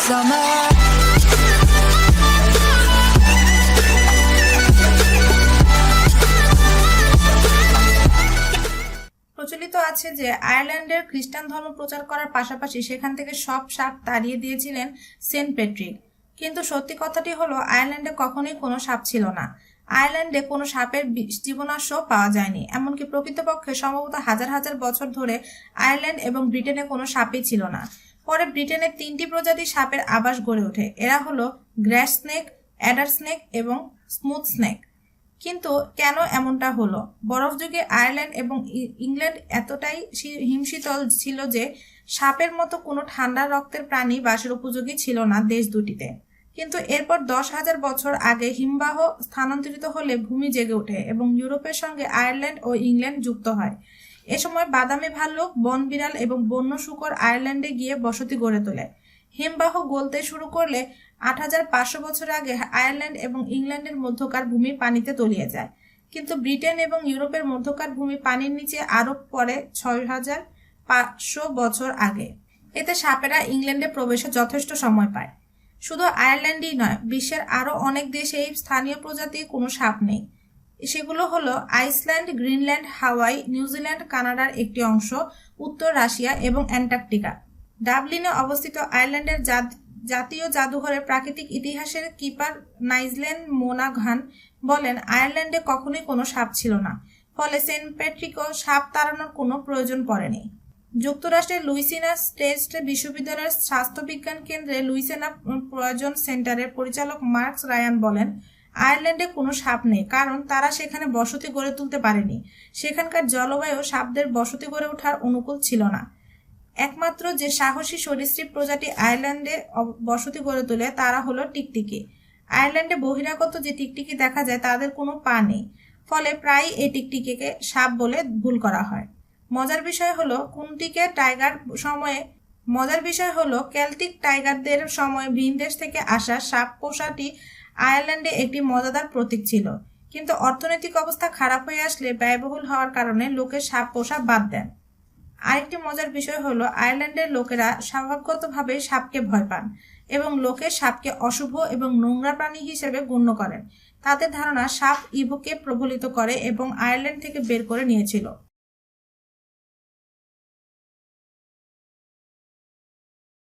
summer. প্রচলিত আছে যে আয়ারল্যান্ডের খ্রিস্টান ধর্ম প্রচার করার পাশাপাশি সেখান থেকে সব সাপ তাড়িয়ে দিয়েছিলেন সেন্ট প্যাট্রিক। কিন্তু সত্যি কথাটি হলো আয়ারল্যান্ডে কখনোই কোনো সাপ ছিল না। আয়ারল্যান্ডে কোনো সাপের জীবনাশ্য পাওয়া যায়নি। এমনকি প্রকৃতপক্ষে সম্ভবত হাজার হাজার বছর ধরে আয়ারল্যান্ড এবং ব্রিটেনে কোনো সাপই ছিল না। পরে ব্রিটেনের 3টি প্রজাতির সাপের আবাস গড়ে ওঠে। এরা হলো গ্রাস স্নেক, অ্যাডার স্নেক এবং স্মুথ স্নেক। কিন্তু কেন এমনটা হলো? বরফ যুগে আয়ারল্যান্ড এবং ইংল্যান্ড এতটাই হিমশীতল ছিল যে সাপের মতো কোনো ঠান্ডা রক্তের প্রাণী বাসের উপযোগী ছিল না দেশ দুটিতে। কিন্তু এরপর 10,000 বছর আগে হিমবাহ স্থানান্তরিত হলে ভূমি জেগে ওঠে এবং ইউরোপের সঙ্গে আয়ারল্যান্ড ও ইংল্যান্ড যুক্ত হয়। এ সময় বাদামি ভাল্লুক, বন বিড়াল এবং বন্য শূকর আয়ারল্যান্ডে গিয়ে বসতি গড়ে তোলে। হিমবাহ গলতে শুরু করলে 8,500 বছর আগে আয়ারল্যান্ড এবং ইংল্যান্ডের মধ্যকার ভূমি পানিতে তলিয়ে যায়। কিন্তু ব্রিটেন এবং ইউরোপের মধ্যকার ভূমি পানির নিচে আরো পরে 6,500 বছর আগে। এতে সাপেরা ইংল্যান্ডে প্রবেশে যথেষ্ট সময় পায়। শুধু আয়ারল্যান্ডই নয়, বিশ্বের আরো অনেক দেশে এই স্থানীয় প্রজাতির কোনো সাপ নেই। সেগুলো হলো আইসল্যান্ড, গ্রিনল্যান্ড, হাওয়াই, নিউজিল্যান্ড, কানাডার একটি অংশ, উত্তর রাশিয়া এবং অ্যান্টার্কটিকা। ডাবলিনে অবস্থিত আয়ারল্যান্ডের জাতীয় জাদুঘরের প্রাকৃতিক ইতিহাসের কিপার নাইজেল মোনাঘান বলেন, আয়ারল্যান্ডে কখনোই কোনো সাপ ছিল না, ফলে সেন্ট প্যাট্রিকও সাপ তাড়ানোর কোনো প্রয়োজন পড়েনি। যুক্তরাষ্ট্রের লুইসিয়ানা স্টেট বিশ্ববিদ্যালয়ের স্বাস্থ্যবিজ্ঞান কেন্দ্রে লুইসিয়ানা প্রয়োজন সেন্টারের পরিচালক মার্কস রায়ান বলেন, আয়ারল্যান্ডে কোনো সাপ নেই, কারণ তারা সেখানে বসতি গড়ে তুলতে পারেনি। সেখানকার জলবায়ু সাপদের বসতি গড়ে ওঠার অনুকূল ছিল না। একমাত্র যে সাহসী সরীসৃপ প্রজাতি আয়ারল্যান্ডে বসতি গড়ে তোলে তারা হলো টিকটিকি। আয়ারল্যান্ডে বহিরাগত যে টিকটিকি দেখা যায় তাদের কোনো পা নেই, ফলে প্রায় এই টিকটিকিকে সাপ বলে ভুল করা হয়। মজার বিষয় হলো কেল্টিক টাইগারদের সময় ভিনদেশ থেকে আসা সাপ পোষাটি আয়ারল্যান্ডে একটি মজাদার প্রতীক ছিল। কিন্তু অর্থনৈতিক অবস্থা খারাপ হয়ে আসলে ব্যয়বহুল হওয়ার কারণে লোকে সাপ পোষা বাদ দেন। আরেকটি মজার বিষয় হলো আয়ারল্যান্ডের লোকেরা স্বভাবগতভাবে সাপকে ভয় পান এবং লোকে সাপকে অশুভ এবং নোংরা প্রাণী হিসেবে গণ্য করেন। তাদের ধারণা সাপ ইভোকে প্রবলিত করে এবং আয়ারল্যান্ড থেকে বের করে নিয়েছিল।